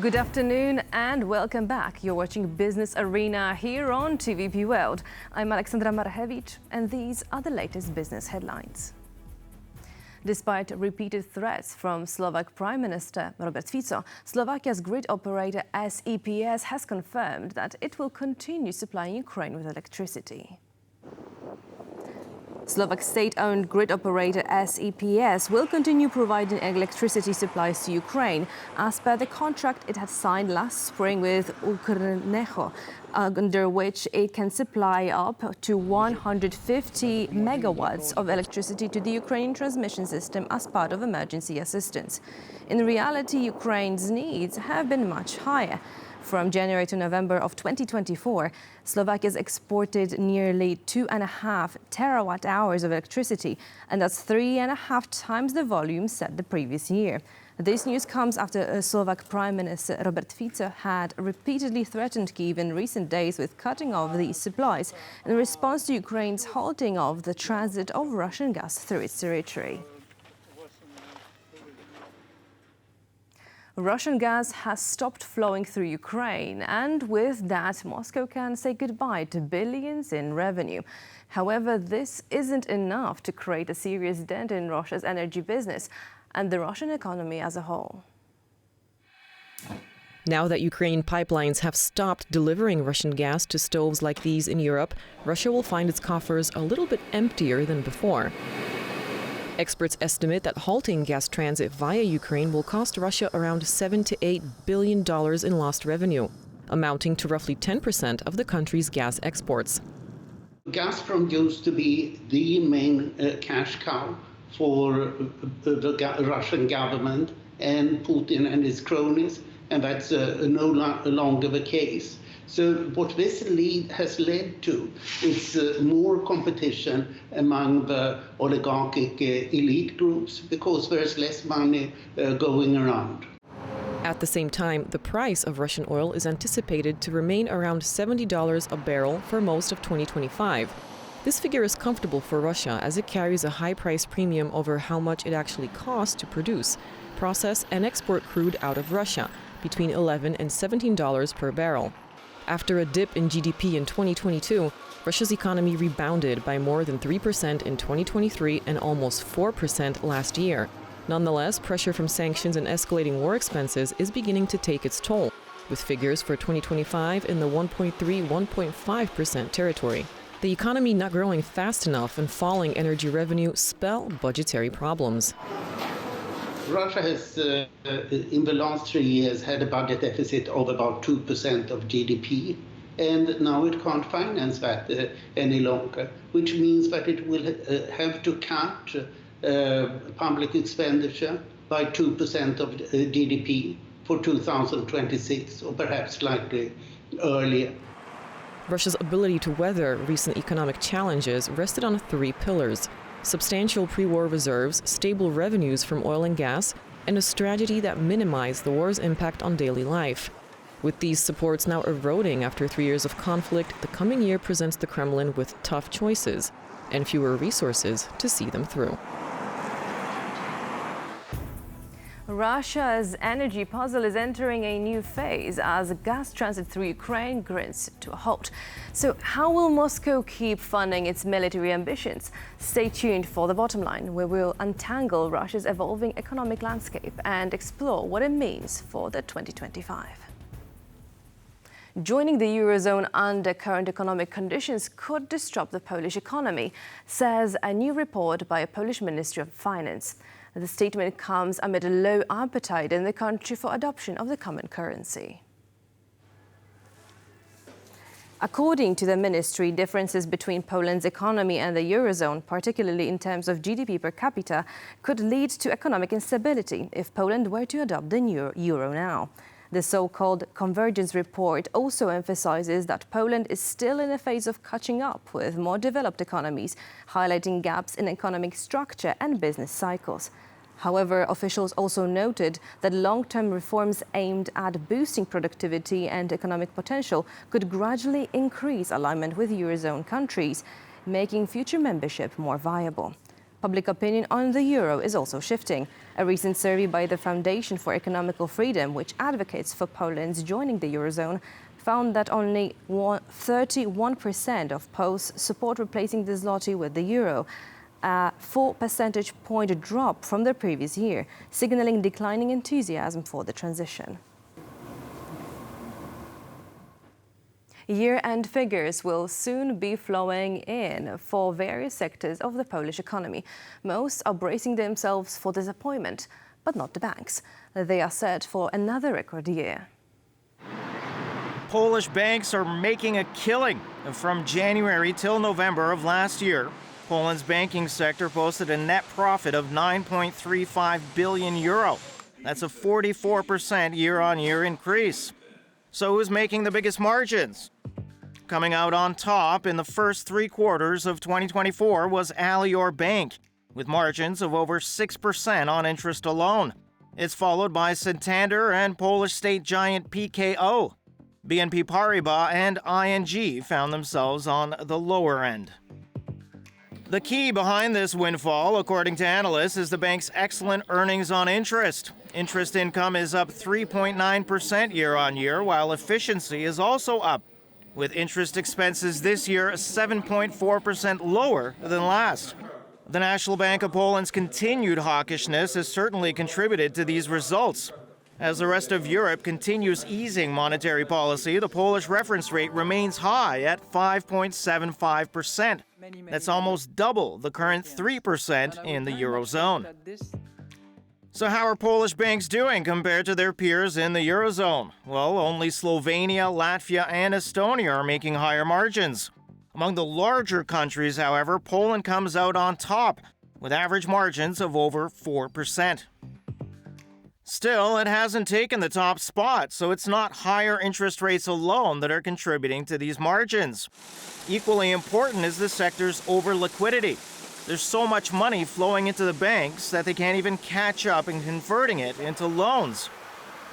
Good afternoon and welcome back. You're watching Business Arena here on TVP World. I'm Aleksandra Marchewicz and these are the latest business headlines. Despite repeated threats from Slovak Prime Minister Robert Fico, Slovakia's grid operator SEPS has confirmed that it will continue supplying Ukraine with electricity. Slovak state-owned grid operator SEPS will continue providing electricity supplies to Ukraine as per the contract it had signed last spring with Ukrenergo, under which it can supply up to 150 megawatts of electricity to the Ukrainian transmission system as part of emergency assistance. In reality, Ukraine's needs have been much higher. From January to November of 2024, Slovakia has exported nearly 2.5 terawatt hours of electricity, and that's 3.5 times the volume set the previous year. This news comes after Slovak Prime Minister Robert Fico had repeatedly threatened Kyiv in recent days with cutting off these supplies in response to Ukraine's halting of the transit of Russian gas through its territory. Russian gas has stopped flowing through Ukraine, and with that, Moscow can say goodbye to billions in revenue. However, this isn't enough to create a serious dent in Russia's energy business and the Russian economy as a whole. Now that Ukrainian pipelines have stopped delivering Russian gas to stoves like these in Europe, Russia will find its coffers a little bit emptier than before. Experts estimate that halting gas transit via Ukraine will cost Russia around $7 to $8 billion in lost revenue, amounting to roughly 10% of the country's gas exports. Gazprom used to be the main cash cow for the Russian government and Putin and his cronies, and that's no longer the case. So what this has led to is more competition among the oligarchic elite groups because there's less money going around. At the same time, the price of Russian oil is anticipated to remain around $70 a barrel for most of 2025. This figure is comfortable for Russia as it carries a high price premium over how much it actually costs to produce, process and export crude out of Russia, between $11 and $17 per barrel. After a dip in GDP in 2022, Russia's economy rebounded by more than 3% in 2023 and almost 4% last year. Nonetheless, pressure from sanctions and escalating war expenses is beginning to take its toll, with figures for 2025 in the 1.3–1.5% territory. The economy not growing fast enough and falling energy revenue spell budgetary problems. Russia has, in the last 3 years, had a budget deficit of about 2% of GDP, and now it can't finance that any longer, which means that it will have to cut public expenditure by 2% of GDP for 2026, or perhaps slightly earlier. Russia's ability to weather recent economic challenges rested on 3 pillars: substantial pre-war reserves, stable revenues from oil and gas, and a strategy that minimized the war's impact on daily life. With these supports now eroding after 3 years of conflict, the coming year presents the Kremlin with tough choices and fewer resources to see them through. Russia's energy puzzle is entering a new phase as gas transit through Ukraine grinds to a halt. So how will Moscow keep funding its military ambitions? Stay tuned for The Bottom Line, where we'll untangle Russia's evolving economic landscape and explore what it means for the 2025. Joining the Eurozone under current economic conditions could disrupt the Polish economy, says a new report by a Polish Ministry of Finance. The statement comes amid a low appetite in the country for adoption of the common currency. According to the ministry, differences between Poland's economy and the Eurozone, particularly in terms of GDP per capita, could lead to economic instability if Poland were to adopt the new euro now. The so-called convergence report also emphasizes that Poland is still in a phase of catching up with more developed economies, highlighting gaps in economic structure and business cycles. However, officials also noted that long-term reforms aimed at boosting productivity and economic potential could gradually increase alignment with Eurozone countries, making future membership more viable. Public opinion on the euro is also shifting. A recent survey by the Foundation for Economical Freedom, which advocates for Poland's joining the eurozone, found that only 31% of Poles support replacing the zloty with the euro, a 4 percentage point drop from the previous year, signaling declining enthusiasm for the transition. Year-end figures will soon be flowing in for various sectors of the Polish economy. Most are bracing themselves for disappointment, but not the banks. They are set for another record year. Polish banks are making a killing. From January till November of last year, Poland's banking sector posted a net profit of 9.35 billion euro. That's a 44% year-on-year increase. So who's making the biggest margins? Coming out on top in the first 3 quarters of 2024 was Alior Bank, with margins of over 6% on interest alone. It's followed by Santander and Polish state giant PKO. BNP Paribas and ING found themselves on the lower end. The key behind this windfall, according to analysts, is the bank's excellent earnings on interest. Interest income is up 3.9% year-on-year, while efficiency is also up, with interest expenses this year 7.4% lower than last. The National Bank of Poland's continued hawkishness has certainly contributed to these results. As the rest of Europe continues easing monetary policy, the Polish reference rate remains high at 5.75%. That's almost double the current 3% in the Eurozone. So how are Polish banks doing compared to their peers in the Eurozone? Well, only Slovenia, Latvia, and Estonia are making higher margins. Among the larger countries, however, Poland comes out on top, with average margins of over 4%. Still, it hasn't taken the top spot, so it's not higher interest rates alone that are contributing to these margins. Equally important is the sector's overliquidity. There's so much money flowing into the banks that they can't even catch up in converting it into loans.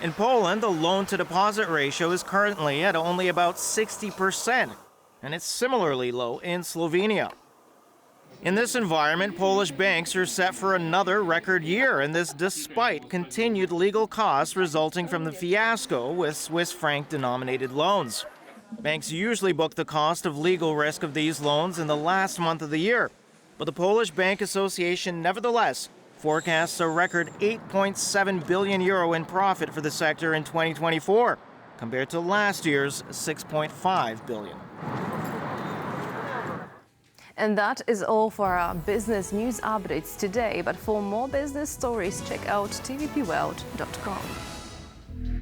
In Poland, the loan-to-deposit ratio is currently at only about 60%, and it's similarly low in Slovenia. In this environment, Polish banks are set for another record year, and this despite continued legal costs resulting from the fiasco with Swiss franc-denominated loans. Banks usually book the cost of legal risk of these loans in the last month of the year, but the Polish Bank Association nevertheless forecasts a record 8.7 billion euro in profit for the sector in 2024, compared to last year's 6.5 billion. And that is all for our business news updates today. But for more business stories, check out tvpworld.com.